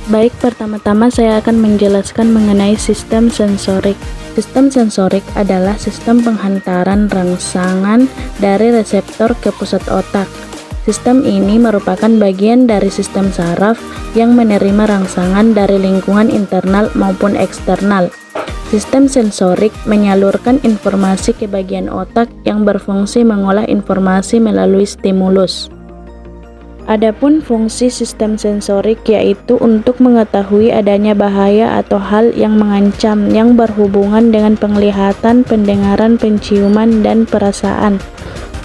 Baik, pertama-tama saya akan menjelaskan mengenai sistem sensorik. Sistem sensorik adalah sistem penghantaran rangsangan dari reseptor ke pusat otak. Sistem ini merupakan bagian dari sistem saraf yang menerima rangsangan dari lingkungan internal maupun eksternal. Sistem sensorik menyalurkan informasi ke bagian otak yang berfungsi mengolah informasi melalui stimulus. Adapun fungsi sistem sensorik yaitu untuk mengetahui adanya bahaya atau hal yang mengancam yang berhubungan dengan penglihatan, pendengaran, penciuman, dan perasaan.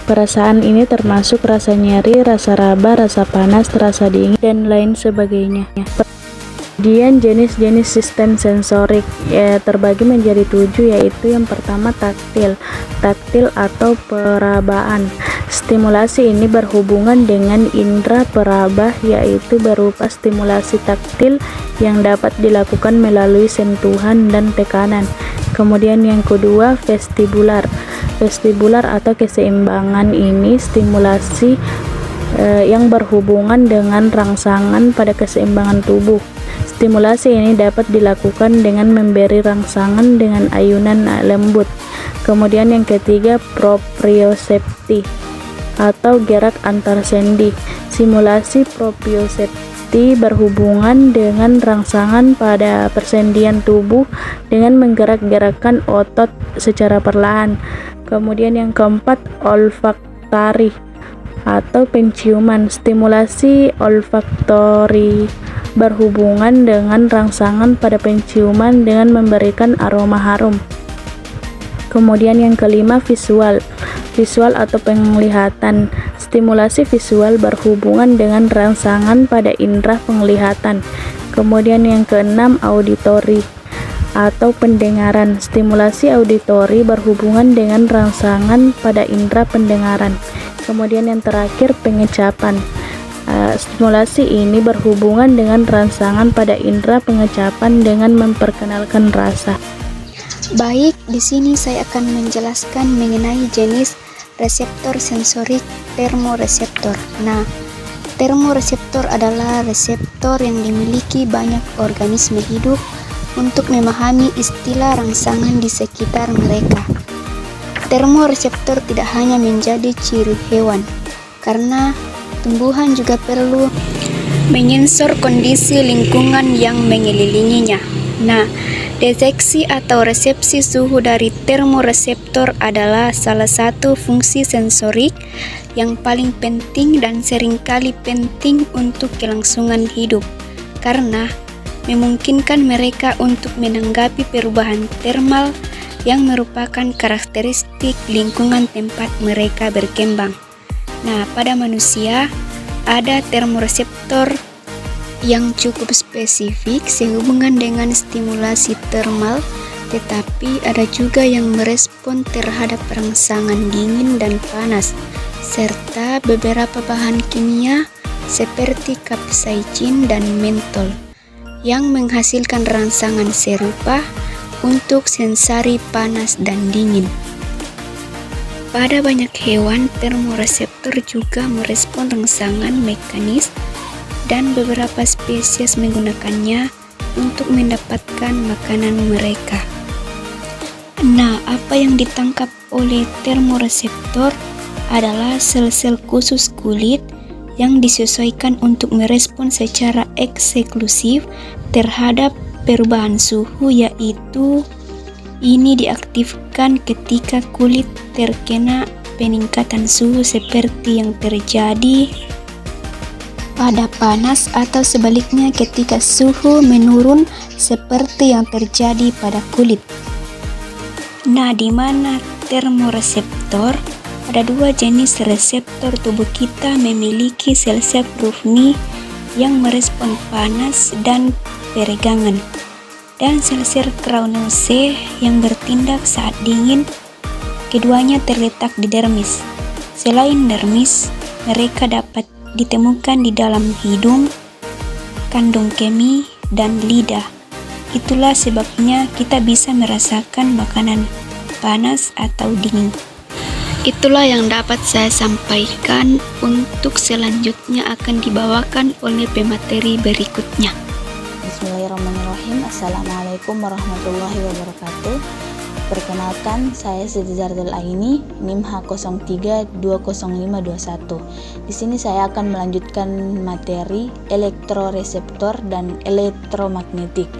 Perasaan ini termasuk rasa nyeri, rasa raba, rasa panas, rasa dingin, dan lain sebagainya. Kemudian jenis-jenis sistem sensorik terbagi menjadi 7, yaitu yang pertama taktil atau perabaan. Stimulasi ini berhubungan dengan indera peraba, yaitu berupa stimulasi taktil yang dapat dilakukan melalui sentuhan dan tekanan. Kemudian yang kedua vestibular atau keseimbangan, ini stimulasi yang berhubungan dengan rangsangan pada keseimbangan tubuh. Stimulasi ini dapat dilakukan dengan memberi rangsangan dengan ayunan lembut. Kemudian yang ketiga propriosepti atau gerak antar sendi. Simulasi propriosepti berhubungan dengan rangsangan pada persendian tubuh dengan menggerak-gerakkan otot secara perlahan. Kemudian yang keempat olfaktari atau penciuman. Stimulasi olfaktori berhubungan dengan rangsangan pada penciuman dengan memberikan aroma harum. Kemudian yang kelima visual atau penglihatan. Stimulasi visual berhubungan dengan rangsangan pada indera penglihatan. Kemudian yang keenam auditori atau pendengaran. Stimulasi auditori berhubungan dengan rangsangan pada indera pendengaran. Kemudian yang terakhir pengecapan. Stimulasi ini berhubungan dengan rangsangan pada indera pengecapan dengan memperkenalkan rasa. Baik, di sini saya akan menjelaskan mengenai jenis reseptor sensorik termoreseptor. Nah, termoreseptor adalah reseptor yang dimiliki banyak organisme hidup untuk memahami istilah rangsangan di sekitar mereka. Termoreseptor tidak hanya menjadi ciri hewan, karena tumbuhan juga perlu menyensor kondisi lingkungan yang mengelilinginya. Nah, deteksi atau resepsi suhu dari termoreseptor adalah salah satu fungsi sensorik yang paling penting dan seringkali penting untuk kelangsungan hidup, karena memungkinkan mereka untuk menanggapi perubahan termal yang merupakan karakteristik lingkungan tempat mereka berkembang. Nah, pada manusia ada termoreseptor yang cukup spesifik sehubungan dengan stimulasi termal, tetapi ada juga yang merespon terhadap rangsangan dingin dan panas, serta beberapa bahan kimia seperti capsaicin dan mentol yang menghasilkan rangsangan serupa untuk sensasi panas dan dingin. Pada banyak hewan, termoreseptor juga merespon rangsangan mekanis dan beberapa spesies menggunakannya untuk mendapatkan makanan mereka. Nah, apa yang ditangkap oleh termoreseptor adalah sel-sel khusus kulit yang disesuaikan untuk merespon secara eksklusif terhadap perubahan suhu, yaitu ini diaktifkan ketika kulit terkena peningkatan suhu seperti yang terjadi pada panas, atau sebaliknya ketika suhu menurun seperti yang terjadi pada kulit. Nah, di mana termoreseptor? Ada dua jenis reseptor tubuh kita memiliki sel-sel Brufni yang merespon panas dan peregangan, dan sel-sel Krauneuse yang bertindak saat dingin. Keduanya terletak di dermis. Selain dermis, mereka dapat ditemukan di dalam hidung, kandung kemih, dan lidah. Itulah sebabnya kita bisa merasakan makanan panas atau dingin. Itulah yang dapat saya sampaikan. Untuk selanjutnya akan dibawakan oleh pemateri berikutnya. Bismillahirrahmanirrahim. Assalamualaikum warahmatullahi wabarakatuh. Perkenalkan, saya Siti Zardel Aini, NIM H03200521. Di sini saya akan melanjutkan materi elektroreseptor dan elektromagnetik.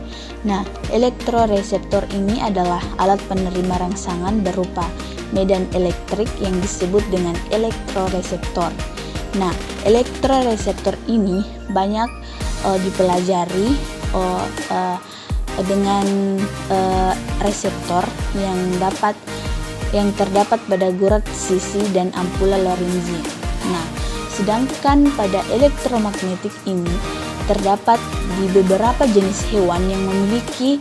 Nah, elektroreseptor ini adalah alat penerima rangsangan berupa medan elektrik yang disebut dengan elektroreseptor. Nah, elektroreseptor ini banyak dipelajari dengan reseptor yang terdapat pada gurat sisi dan ampula Lorenzi. Nah, sedangkan pada elektromagnetik ini terdapat di beberapa jenis hewan yang memiliki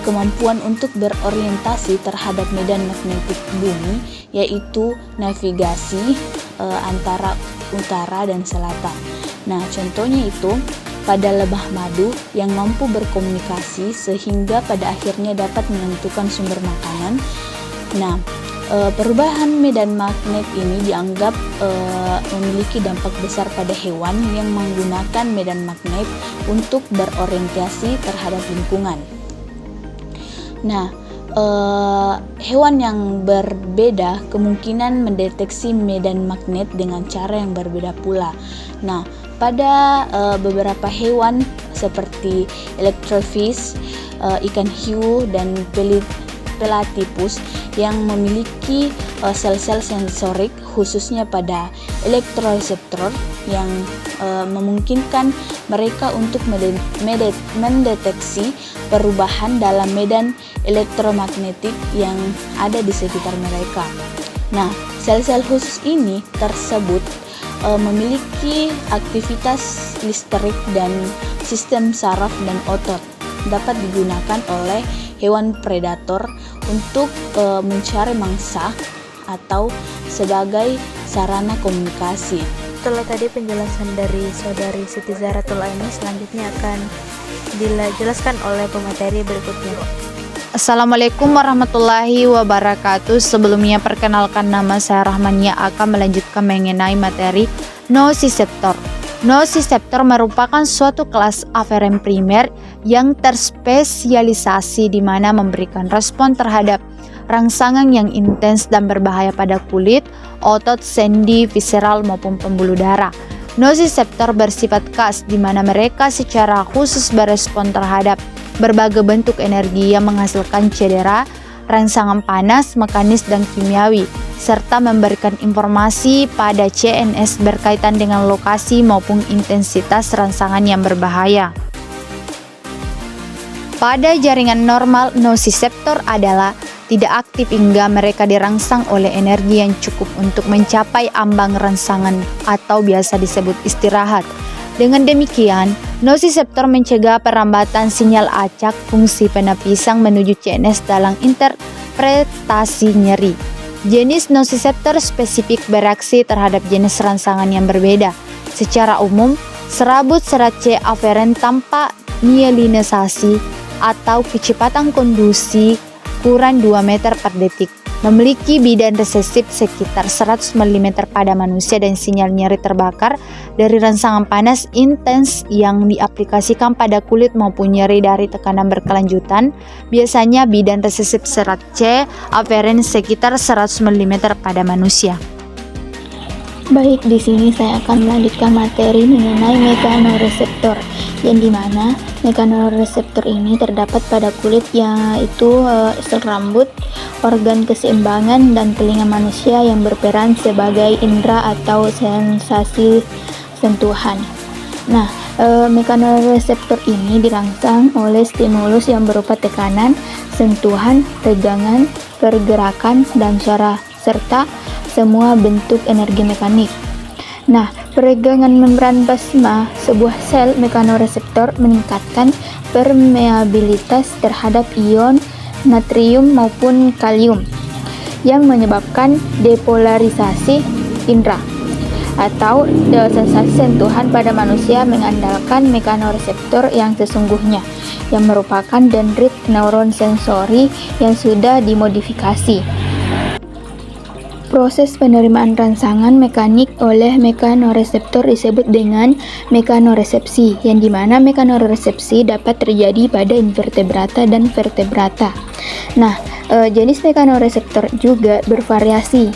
kemampuan untuk berorientasi terhadap medan magnetik bumi, yaitu navigasi antara utara dan selatan. Nah, contohnya itu pada lebah madu yang mampu berkomunikasi sehingga pada akhirnya dapat menentukan sumber makanan. Nah, perubahan medan magnet ini dianggap memiliki dampak besar pada hewan yang menggunakan medan magnet untuk berorientasi terhadap lingkungan. Nah, hewan yang berbeda kemungkinan mendeteksi medan magnet dengan cara yang berbeda pula. Nah, pada beberapa hewan seperti electrofish, ikan hiu, dan platypus yang memiliki sel-sel sensorik khususnya pada elektroreseptor yang memungkinkan mereka untuk mendeteksi perubahan dalam medan elektromagnetik yang ada di sekitar mereka. Nah, sel-sel khusus ini tersebut memiliki aktivitas listrik dan sistem saraf dan otot, dapat digunakan oleh hewan predator untuk mencari mangsa atau sebagai sarana komunikasi. Setelah tadi penjelasan dari saudari Siti Zardel Aini, selanjutnya akan dijelaskan oleh pemateri berikutnya. Assalamualaikum warahmatullahi wabarakatuh. Sebelumnya perkenalkan, nama saya Rahmania akan melanjutkan mengenai materi nociceptor. Nociceptor merupakan suatu kelas aferen primer yang terspesialisasi di mana memberikan respon terhadap rangsangan yang intens dan berbahaya pada kulit, otot, sendi, visceral maupun pembuluh darah. Nociceptor bersifat khas di mana mereka secara khusus berespon terhadap berbagai bentuk energi yang menghasilkan cedera, rangsangan panas, mekanis dan kimiawi, serta memberikan informasi pada CNS berkaitan dengan lokasi maupun intensitas rangsangan yang berbahaya. Pada jaringan normal, nociceptor adalah tidak aktif hingga mereka dirangsang oleh energi yang cukup untuk mencapai ambang rangsangan atau biasa disebut istirahat. Dengan demikian, nociceptor mencegah perambatan sinyal acak fungsi penapisan menuju CNS dalam interpretasi nyeri. Jenis nociceptor spesifik bereaksi terhadap jenis rangsangan yang berbeda. Secara umum, serabut serat C aferen tanpa mielinisasi atau kecepatan konduksi kurang 2 meter per detik, memiliki bidan resesif sekitar 100 mm pada manusia dan sinyal nyeri terbakar dari rangsangan panas intens yang diaplikasikan pada kulit maupun nyeri dari tekanan berkelanjutan. Biasanya bidan resesif serat C aferen sekitar 100 mm pada manusia. Baik, di sini saya akan melanjutkan materi mengenai mekanoreseptor, yang dimana mekanoreseptor ini terdapat pada kulit, yaitu sel rambut, organ keseimbangan, dan telinga manusia yang berperan sebagai indera atau sensasi sentuhan. Nah, mekanoreseptor ini dirangsang oleh stimulus yang berupa tekanan, sentuhan, tegangan, pergerakan, dan suara, serta semua bentuk energi mekanik. Nah, peregangan membran plasma sebuah sel mekanoreseptor meningkatkan permeabilitas terhadap ion natrium maupun kalium yang menyebabkan depolarisasi indera atau sensasi sentuhan pada manusia mengandalkan mekanoreseptor yang sesungguhnya, yang merupakan dendrit neuron sensori yang sudah dimodifikasi. Proses penerimaan rangsangan mekanik oleh mekanoreseptor disebut dengan mekanoresepsi, yang dimana mekanoresepsi dapat terjadi pada invertebrata dan vertebrata. Nah, jenis mekanoreseptor juga bervariasi.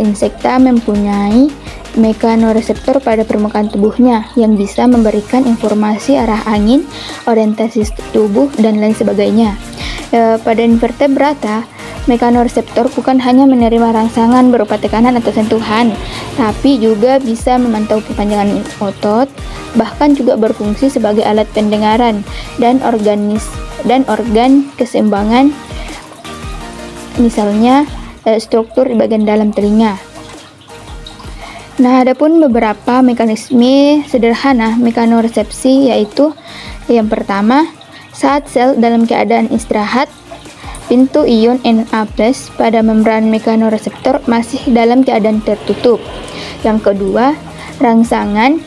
Insekta mempunyai mekanoreseptor pada permukaan tubuhnya yang bisa memberikan informasi arah angin, orientasi tubuh, dan lain sebagainya. Pada invertebrata, mekanoreseptor bukan hanya menerima rangsangan berupa tekanan atau sentuhan, tapi juga bisa memantau perpanjangan otot, bahkan juga berfungsi sebagai alat pendengaran dan organ keseimbangan, misalnya struktur di bagian dalam telinga. Nah, adapun beberapa mekanisme sederhana mekanoresepsi, yaitu yang pertama, saat sel dalam keadaan istirahat, pintu ion Na+ pada membran mekanoreseptor masih dalam keadaan tertutup. Yang kedua, rangsangan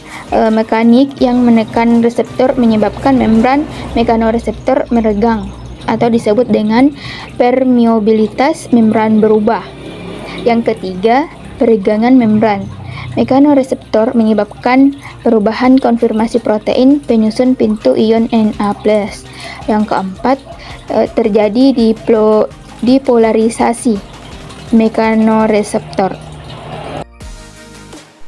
mekanik yang menekan reseptor menyebabkan membran mekanoreseptor meregang atau disebut dengan permeabilitas membran berubah. Yang ketiga, peregangan membran mekanoreseptor menyebabkan perubahan konfirmasi protein penyusun pintu ion Na+. Yang keempat, terjadi dipolarisasi mekanoreseptor.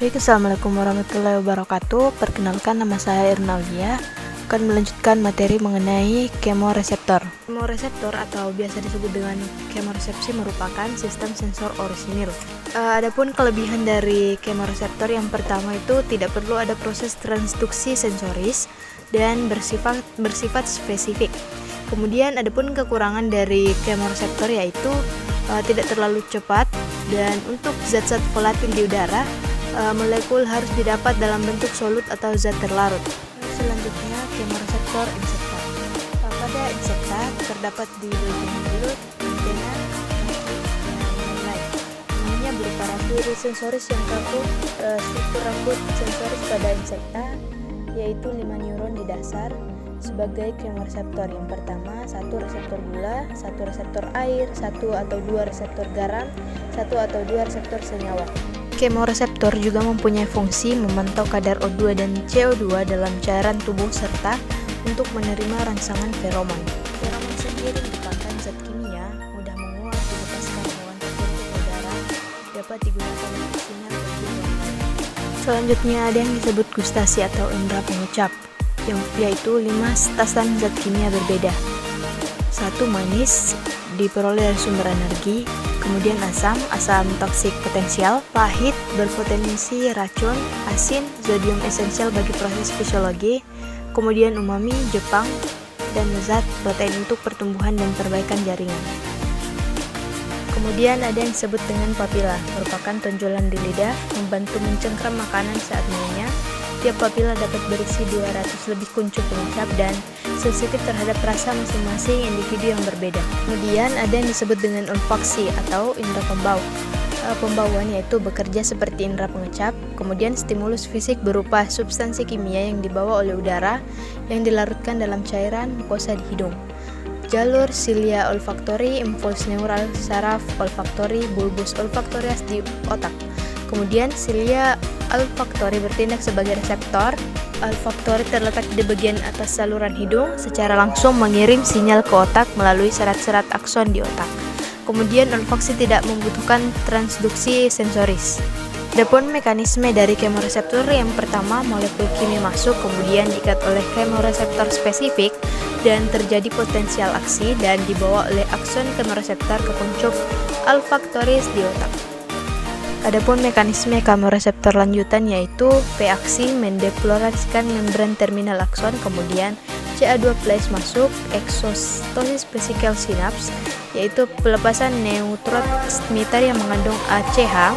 Baik, Assalamualaikum warahmatullahi wabarakatuh. Perkenalkan, nama saya Irna Aulia, akan melanjutkan materi mengenai kemoreseptor. Kemoreseptor atau biasa disebut dengan kemoresepsi merupakan sistem sensor orisinil. Adapun kelebihan dari kemoreseptor, yang pertama itu tidak perlu ada proses transduksi sensoris dan bersifat spesifik. Kemudian adapun kekurangan dari kemoreseptor yaitu tidak terlalu cepat, dan untuk zat-zat volatil di udara, molekul harus didapat dalam bentuk solut atau zat terlarut. Selanjutnya, kemoreseptor insekta. Pada insekta terdapat di bagian mulut, antena, dan lain-lain. Ininya berupa rambut sensoris yang kaku. Struktur rambut sensoris pada insekta yaitu 5 neuron di dasar sebagai kemoreseptor. Yang pertama, 1 reseptor gula, 1 reseptor air, 1 atau 2 reseptor garam, 1 atau 2 reseptor senyawa. Kemoreseptor juga mempunyai fungsi memantau kadar O2 dan CO2 dalam cairan tubuh serta untuk menerima rangsangan feromon. Feromon sendiri merupakan zat kimia mudah menguap, dilepaskan hewan tertentu ke udara, dapat digunakan untuk sinyal bertujuan. Selanjutnya ada yang disebut gustasi atau indera pengucap, yaitu 5 stasan zat kimia berbeda. 1. Manis, diperoleh dari sumber energi. Kemudian asam toksik potensial, pahit, berpotensi racun, asin, zodium esensial bagi proses fisiologi. Kemudian umami, Jepang, dan zat protein untuk pertumbuhan dan perbaikan jaringan. Kemudian ada yang disebut dengan papila, merupakan tonjolan di lidah, membantu mencengkram makanan saat mengunyah. Tiap papila dapat berisi 200 lebih kuncup pengucap dan sensitif terhadap rasa masing-masing individu yang berbeda. Kemudian ada yang disebut dengan olfaksi atau indera pembau. Pembauan yaitu bekerja seperti indera pengecap. Kemudian stimulus fisik berupa substansi kimia yang dibawa oleh udara yang dilarutkan dalam cairan mukosa di hidung. Jalur silia olfaktori, impuls neural saraf olfaktori, bulbus olfaktorias di otak. Kemudian silia olfaktori bertindak sebagai reseptor. Olfaktori terletak di bagian atas saluran hidung, secara langsung mengirim sinyal ke otak melalui serat-serat akson di otak. Kemudian olfaksi tidak membutuhkan transduksi sensoris. Adapun mekanisme dari kemoreseptor, yang pertama, molekul kimia masuk kemudian diikat oleh kemoreseptor spesifik dan terjadi potensial aksi dan dibawa oleh akson kemoreseptor ke kuncup olfaktoris di otak. Adapun mekanisme kemoreseptor lanjutan yaitu P-aksi mendepolariskan membran terminal akson, kemudian CA2+ masuk, eksostosis vesikel sinaps yaitu pelepasan neurotransmitter yang mengandung ACH,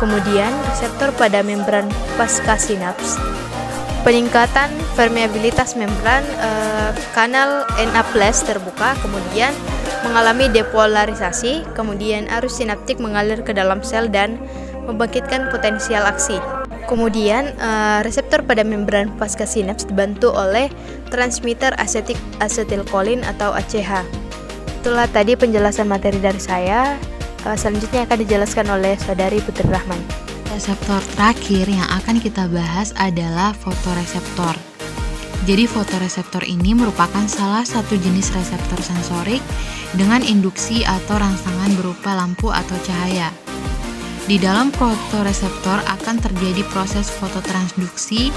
kemudian reseptor pada membran pasca sinaps, peningkatan permeabilitas membran kanal Na+ terbuka, kemudian mengalami depolarisasi, kemudian arus sinaptik mengalir ke dalam sel dan membangkitkan potensial aksi. Kemudian reseptor pada membran pasca sinaps dibantu oleh transmitter asetilkolin atau ACH. Itulah tadi penjelasan materi dari saya. Selanjutnya akan dijelaskan oleh Saudari Putri Rahman. Reseptor terakhir yang akan kita bahas adalah fotoreseptor. Jadi fotoreseptor ini merupakan salah satu jenis reseptor sensorik dengan induksi atau rangsangan berupa lampu atau cahaya. Di dalam fotoreseptor akan terjadi proses fototransduksi,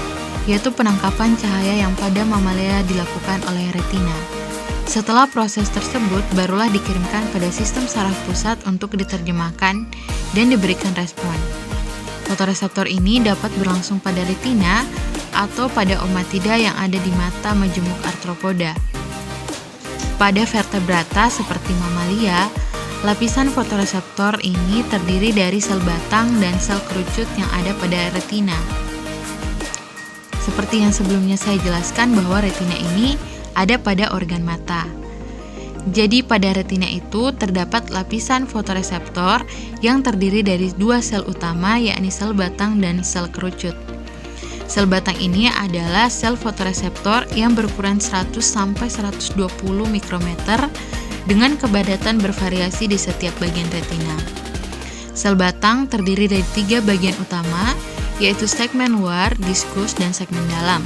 yaitu penangkapan cahaya yang pada mamalia dilakukan oleh retina. Setelah proses tersebut, barulah dikirimkan pada sistem saraf pusat untuk diterjemahkan dan diberikan respon. Fotoreseptor ini dapat berlangsung pada retina atau pada omatida yang ada di mata majemuk arthropoda. Pada vertebrata seperti mamalia, lapisan fotoreseptor ini terdiri dari sel batang dan sel kerucut yang ada pada retina. Seperti yang sebelumnya saya jelaskan bahwa retina ini ada pada organ mata. Jadi pada retina itu terdapat lapisan fotoreseptor yang terdiri dari dua sel utama, yakni sel batang dan sel kerucut. Sel batang ini adalah sel fotoreseptor yang berukuran 100 sampai 120 mikrometer dengan kepadatan bervariasi di setiap bagian retina. Sel batang terdiri dari 3 bagian utama, yaitu segmen luar, diskus, dan segmen dalam.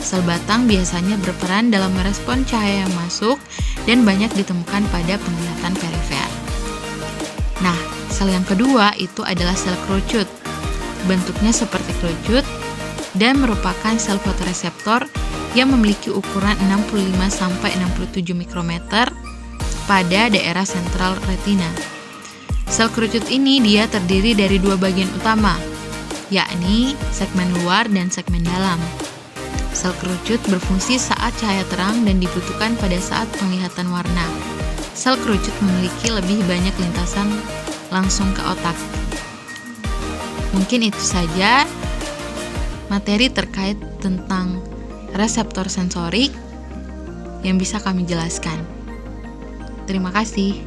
Sel batang biasanya berperan dalam merespon cahaya yang masuk dan banyak ditemukan pada penglihatan perifer. Nah, sel yang kedua itu adalah sel kerucut. Bentuknya seperti kerucut dan merupakan sel fotoreseptor yang memiliki ukuran 65-67 mikrometer pada daerah sentral retina. Sel kerucut ini dia terdiri dari 2 bagian utama, yakni segmen luar dan segmen dalam. Sel kerucut berfungsi saat cahaya terang dan dibutuhkan pada saat penglihatan warna. Sel kerucut memiliki lebih banyak lintasan langsung ke otak. Mungkin itu saja materi terkait tentang reseptor sensorik yang bisa kami jelaskan. Terima kasih.